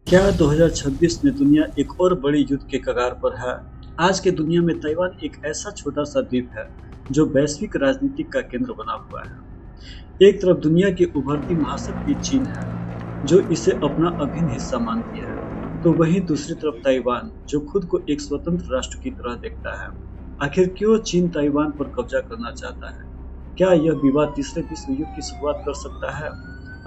क्या 2026 में दुनिया एक और बड़ी युद्ध के कगार पर है? आज के दुनिया में ताइवान एक ऐसा छोटा सा द्वीप है जो वैश्विक राजनीति का केंद्र बना हुआ है। एक तरफ दुनिया की उभरती महाशक्ति चीन है, जो इसे अपना अभिन्न हिस्सा मानती है, तो वहीं दूसरी तरफ ताइवान, जो खुद को एक स्वतंत्र राष्ट्र की तरह देखता है। आखिर क्यों चीन ताइवान पर कब्जा करना चाहता है? क्या यह विवाद तीसरे विश्व युद्ध की शुरुआत कर सकता है?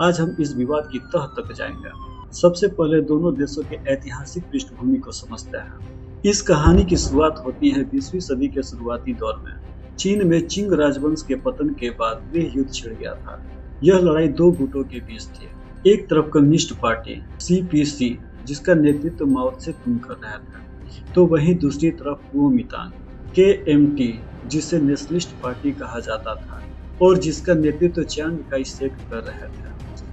आज हम इस विवाद की तह तक जाएंगे। सबसे पहले दोनों देशों के ऐतिहासिक पृष्ठभूमि को समझते हैं। इस कहानी की शुरुआत होती है 20वीं सदी के शुरुआती दौर में। चीन में चिंग राजवंश के पतन के बाद गृह युद्ध छिड़ गया था। यह लड़ाई दो गुटों के बीच थी। एक तरफ कम्युनिस्ट पार्टी CPC, जिसका नेतृत्व माओ त्से तुंग कर रहा था, तो वहीं दूसरी तरफ कुओमितांग KMT, जिसे नेशनलिस्ट पार्टी कहा जाता था और जिसका नेतृत्व चियांग काई शेक कर रहे थे।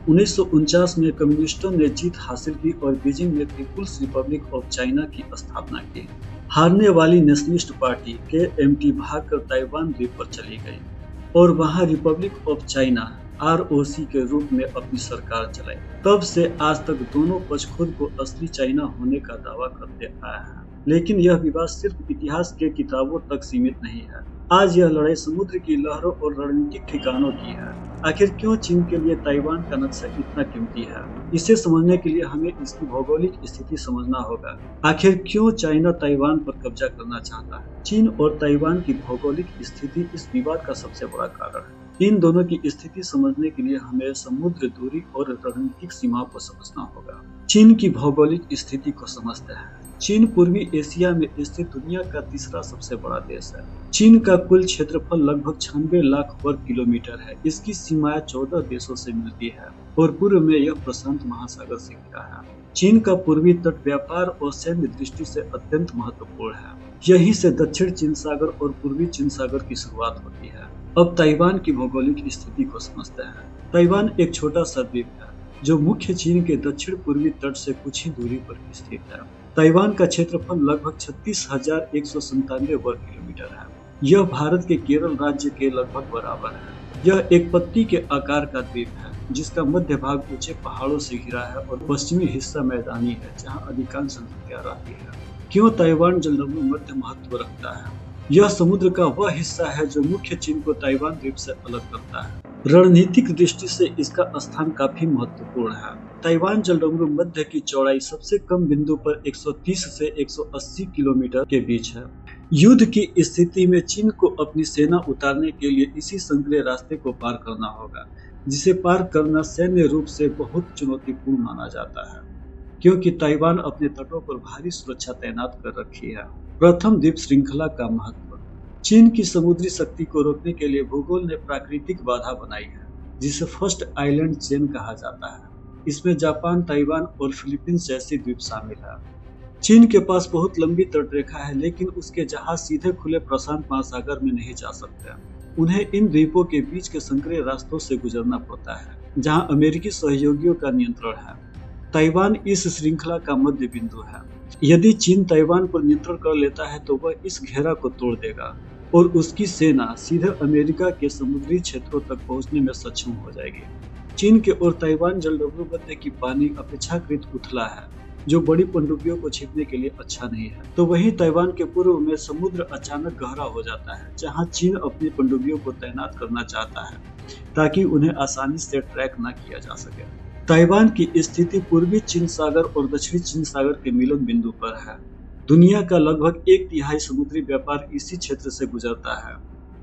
1949 में कम्युनिस्टों ने जीत हासिल की और बीजिंग में पीपुल्स रिपब्लिक ऑफ चाइना की स्थापना की। हारने वाली नेशनलिस्ट पार्टी KMT भागकर ताइवान द्वीप पर चली गई और वहां रिपब्लिक ऑफ चाइना ROC के रूप में अपनी सरकार चलाई। तब से आज तक दोनों पक्ष खुद को असली चाइना होने का दावा करते आए हैं, लेकिन यह विवाद सिर्फ इतिहास के किताबों तक सीमित नहीं है। आज यह लड़ाई समुद्र की लहरों और रणनीतिक ठिकानों की है। आखिर क्यों चीन के लिए ताइवान का नक्शा इतना कीमती है? इसे समझने के लिए हमें इसकी भौगोलिक स्थिति समझना होगा। आखिर क्यों चाइना ताइवान पर कब्जा करना चाहता है? चीन और ताइवान की भौगोलिक स्थिति इस विवाद का सबसे बड़ा कारण है। इन दोनों की स्थिति समझने के लिए हमें समुद्र दूरी और रणनीतिक सीमाओं को समझना होगा। चीन की भौगोलिक स्थिति को समझते हैं। चीन पूर्वी एशिया में स्थित दुनिया का तीसरा सबसे बड़ा देश है। चीन का कुल क्षेत्रफल लगभग 96 लाख वर्ग किलोमीटर है। इसकी सीमाएं 14 देशों से मिलती है और पूर्व में यह प्रशांत महासागर से घिरा है। चीन का पूर्वी तट व्यापार और सैन्य दृष्टि से अत्यंत महत्वपूर्ण है। यहीं से दक्षिण चीन सागर और पूर्वी चीन सागर की शुरुआत होती है। अब ताइवान की भौगोलिक स्थिति को समझते हैं। ताइवान एक छोटा सा द्वीप है जो मुख्य चीन के दक्षिण पूर्वी तट से कुछ ही दूरी पर स्थित है। ताइवान का क्षेत्रफल लगभग 36,197 वर्ग किलोमीटर है। यह भारत के केरल राज्य के लगभग बराबर है। यह एक पत्ती के आकार का द्वीप है जिसका मध्य भाग ऊंचे पहाड़ों से घिरा है और पश्चिमी हिस्सा मैदानी है जहां अधिकांश नदियां रहती है। क्यों ताइवान जलवायु मध्य महत्व रखता है? यह समुद्र का वह हिस्सा है जो मुख्य चीन को ताइवान द्वीप से अलग करता है। रणनीतिक दृष्टि से इसका स्थान काफी महत्वपूर्ण है। ताइवान जलवायु मध्य की चौड़ाई सबसे कम बिंदु पर 130 से 180 किलोमीटर के बीच है। युद्ध की स्थिति में चीन को अपनी सेना उतारने के लिए इसी संकरे रास्ते को पार करना होगा, जिसे पार करना सैन्य रूप से बहुत चुनौतीपूर्ण माना जाता है, क्योंकि ताइवान अपने तटों पर भारी सुरक्षा तैनात कर रखी है। प्रथम द्वीप श्रृंखला का महत्व। चीन की समुद्री शक्ति को रोकने के लिए भूगोल ने प्राकृतिक बाधा बनाई है, जिसे फर्स्ट आइलैंड चेन कहा जाता है। इसमें जापान, ताइवान और फिलीपींस जैसे द्वीप शामिल है। चीन के पास बहुत लंबी तटरेखा है, लेकिन उसके जहाज सीधे खुले प्रशांत महासागर में नहीं जा सकते। उन्हें इन द्वीपों के बीच के संकरे रास्तों से गुजरना पड़ता है, जहां अमेरिकी सहयोगियों का नियंत्रण है। ताइवान इस श्रृंखला का मध्य बिंदु है। यदि चीन ताइवान पर नियंत्रण कर लेता है तो वह इस घेरा को तोड़ देगा और उसकी सेना सीधे अमेरिका के समुद्री क्षेत्रों तक पहुंचने में सक्षम हो जाएगी। चीन के और ताइवान जलवायु मध्य की पानी अपेक्षाकृत उथला है, जो बड़ी पनडुब्बियों को छिपने के लिए अच्छा नहीं है। तो वहीं ताइवान के पूर्व में समुद्र अचानक गहरा हो जाता है, जहां चीन अपनी पनडुब्बियों को तैनात करना चाहता है ताकि उन्हें आसानी से ट्रैक न किया जा सके। ताइवान की स्थिति पूर्वी चीन सागर और दक्षिणी चीन सागर के मिलन बिंदु पर है। दुनिया का लगभग 1/3 समुद्री व्यापार इसी क्षेत्र से गुजरता है।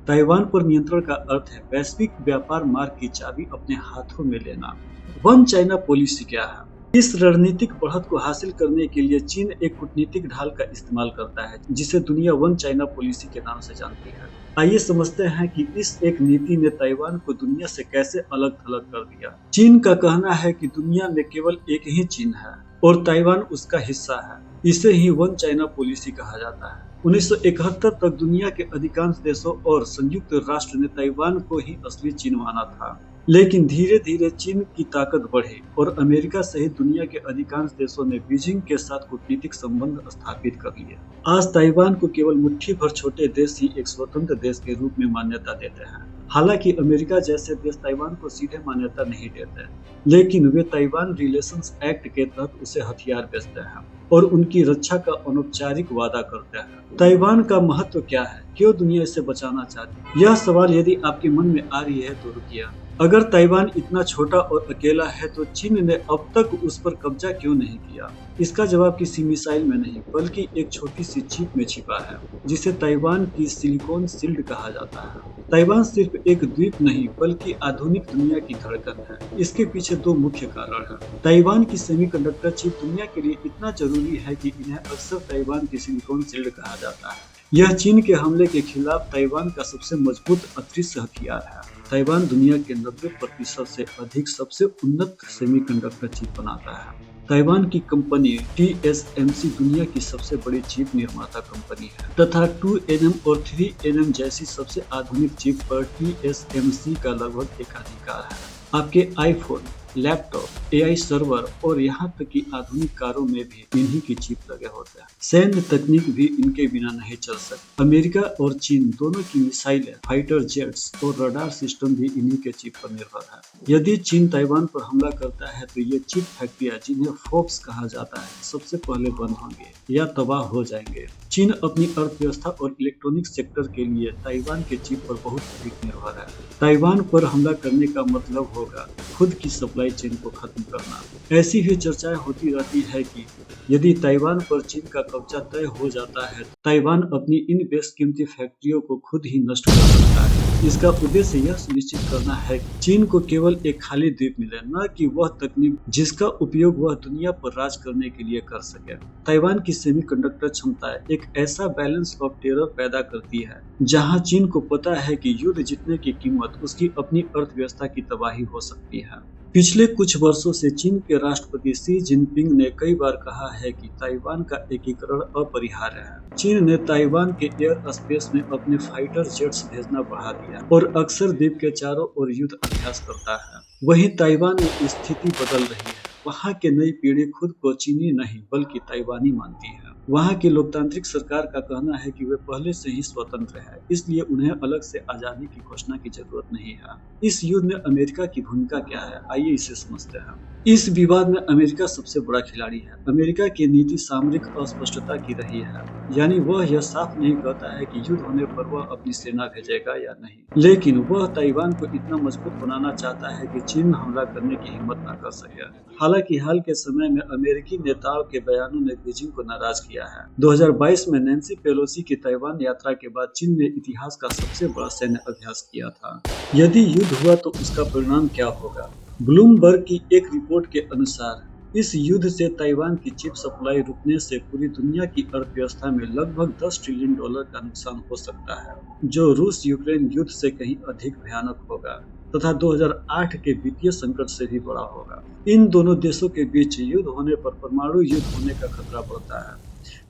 ताइवान पर नियंत्रण का अर्थ है वैश्विक व्यापार मार्ग की चाबी अपने हाथों में लेना। वन चाइना पॉलिसी क्या है? इस रणनीतिक बढ़त को हासिल करने के लिए चीन एक कूटनीतिक ढाल का इस्तेमाल करता है, जिसे दुनिया वन चाइना पॉलिसी के नाम से जानती है। आइए समझते हैं कि इस एक नीति ने ताइवान को दुनिया से कैसे अलग थलग कर दिया। चीन का कहना है कि दुनिया में केवल एक ही चीन है और ताइवान उसका हिस्सा है। इसे ही वन चाइना पॉलिसी कहा जाता है। 1971 तक दुनिया के अधिकांश देशों और संयुक्त राष्ट्र ने ताइवान को ही असली चीन माना था, लेकिन धीरे धीरे चीन की ताकत बढ़ी और अमेरिका सहित दुनिया के अधिकांश देशों ने बीजिंग के साथ कूटनीतिक संबंध स्थापित कर लिए। आज ताइवान को केवल मुट्ठी भर छोटे देश ही एक स्वतंत्र देश के रूप में मान्यता देते हैं। हालांकि अमेरिका जैसे देश ताइवान को सीधे मान्यता नहीं देते, लेकिन वे ताइवान रिलेशंस एक्ट के तहत उसे हथियार बेचते हैं और उनकी रक्षा का अनौपचारिक वादा करते हैं। ताइवान का महत्व क्या है, क्यों दुनिया इसे बचाना चाहती है? यह सवाल यदि आपके मन में आ रही है तो रुकिए। अगर ताइवान इतना छोटा और अकेला है तो चीन ने अब तक उस पर कब्जा क्यों नहीं किया? इसका जवाब किसी मिसाइल में नहीं, बल्कि एक छोटी सी चिप में छिपा है, जिसे ताइवान की सिलिकॉन शील्ड कहा जाता है। ताइवान सिर्फ एक द्वीप नहीं, बल्कि आधुनिक दुनिया की धड़कन है। इसके पीछे दो मुख्य कारण हैं। ताइवान की सेमीकंडक्टर चिप दुनिया के लिए इतना जरूरी है कि इन्हें अक्सर ताइवान की सिलिकॉन शील्ड कहा जाता है। यह चीन के हमले के खिलाफ ताइवान का सबसे मजबूत अदृश्य हथियार है। ताइवान दुनिया के 90% से अधिक सबसे उन्नत सेमीकंडक्टर चिप बनाता है। ताइवान की कंपनी TSMC दुनिया की सबसे बड़ी चिप निर्माता कंपनी है तथा 2nm और 3nm जैसी सबसे आधुनिक चिप पर TSMC का लगभग एकाधिकार है। आपके आईफोन, लैपटॉप, AI सर्वर और यहाँ तक कि आधुनिक कारों में भी इन्हीं की चिप लगे होते हैं। सैन्य तकनीक भी इनके बिना नहीं चल सकती। अमेरिका और चीन दोनों की मिसाइलें, फाइटर जेट्स और रडार सिस्टम भी इन्हीं के चिप पर निर्भर है। यदि चीन ताइवान पर हमला करता है तो ये चिप फैक्ट्रियां, जिन्हें फोर्ब्स कहा जाता है, सबसे पहले बंद होंगे या तबाह हो जाएंगे। चीन अपनी अर्थव्यवस्था और इलेक्ट्रॉनिक सेक्टर के लिए ताइवान के चिप पर बहुत अधिक निर्भर है। ताइवान पर हमला करने का मतलब होगा खुद की सप्लाई चेन को खत्म करना। ऐसी ही चर्चाएं होती रहती है कि यदि ताइवान पर चीन का कब्जा तय हो जाता है, ताइवान अपनी इन बेशकीमती फैक्ट्रियों को खुद ही नष्ट कर सकता है। इसका उद्देश्य यह सुनिश्चित करना है कि चीन को केवल एक खाली द्वीप मिले, न कि वह तकनीक जिसका उपयोग वह दुनिया पर राज करने के लिए कर सके। ताइवान की सेमीकंडक्टर क्षमता एक ऐसा बैलेंस ऑफ टेरर पैदा करती है जहां चीन को पता है कि युद्ध जीतने की कीमत उसकी अपनी अर्थव्यवस्था की तबाही हो सकती है। पिछले कुछ वर्षों से चीन के राष्ट्रपति शी जिनपिंग ने कई बार कहा है कि ताइवान का एकीकरण अपरिहार्य है। चीन ने ताइवान के एयर स्पेस में अपने फाइटर जेट्स भेजना बढ़ा दिया और अक्सर द्वीप के चारों ओर युद्ध अभ्यास करता है। वहीं ताइवान में स्थिति बदल रही है। वहाँ की नई पीढ़ी खुद को चीनी नहीं बल्कि ताइवानी मानती है। वहाँ की लोकतांत्रिक सरकार का कहना है कि वे पहले से ही स्वतंत्र है, इसलिए उन्हें अलग से आजादी की घोषणा की जरूरत नहीं है। इस युद्ध में अमेरिका की भूमिका क्या है, आइए इसे समझते हैं। इस विवाद में अमेरिका सबसे बड़ा खिलाड़ी है। अमेरिका की नीति सामरिक अस्पष्टता की रही है, यानी वह यह साफ नहीं कहता है कि युद्ध होने पर वह अपनी सेना भेजेगा या नहीं, लेकिन वह ताइवान को इतना मजबूत बनाना चाहता है कि चीन हमला करने की हिम्मत न कर सके। हालांकि हाल के समय में अमेरिकी नेताओं के बयानों ने बीजिंग को नाराज किया है। 2022 में नैन्सी पेलोसी की ताइवान यात्रा के बाद चीन ने इतिहास का सबसे बड़ा सैन्य अभ्यास किया था। यदि युद्ध हुआ तो उसका परिणाम क्या होगा? ब्लूमबर्ग की एक रिपोर्ट के अनुसार इस युद्ध से ताइवान की चिप सप्लाई रुकने से पूरी दुनिया की अर्थव्यवस्था में लगभग $10 ट्रिलियन का नुकसान हो सकता है, जो रूस यूक्रेन युद्ध से कहीं अधिक भयानक होगा तथा 2008 के वित्तीय संकट से भी बड़ा होगा। इन दोनों देशों के बीच युद्ध होने पर परमाणु युद्ध होने का खतरा बढ़ता है।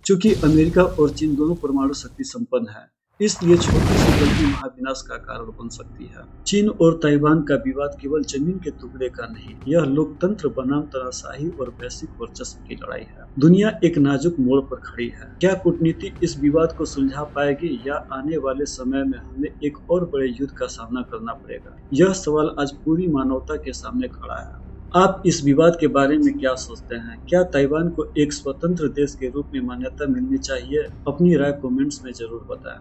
चूंकि अमेरिका और चीन दोनों परमाणु शक्ति संपन्न है, इसलिए छोटी सी गलती महाविनाश का कारण बन सकती है। चीन और ताइवान का विवाद केवल जमीन के टुकड़े का नहीं, यह लोकतंत्र बनाम तानाशाही और वैश्विक वर्चस्व की लड़ाई है। दुनिया एक नाजुक मोड़ पर खड़ी है। क्या कूटनीति इस विवाद को सुलझा पाएगी या आने वाले समय में हमें एक और बड़े युद्ध का सामना करना पड़ेगा? यह सवाल आज पूरी मानवता के सामने खड़ा है। आप इस विवाद के बारे में क्या सोचते हैं? क्या ताइवान को एक स्वतंत्र देश के रूप में मान्यता मिलनी चाहिए? अपनी राय कमेंट्स में जरूर बताएं।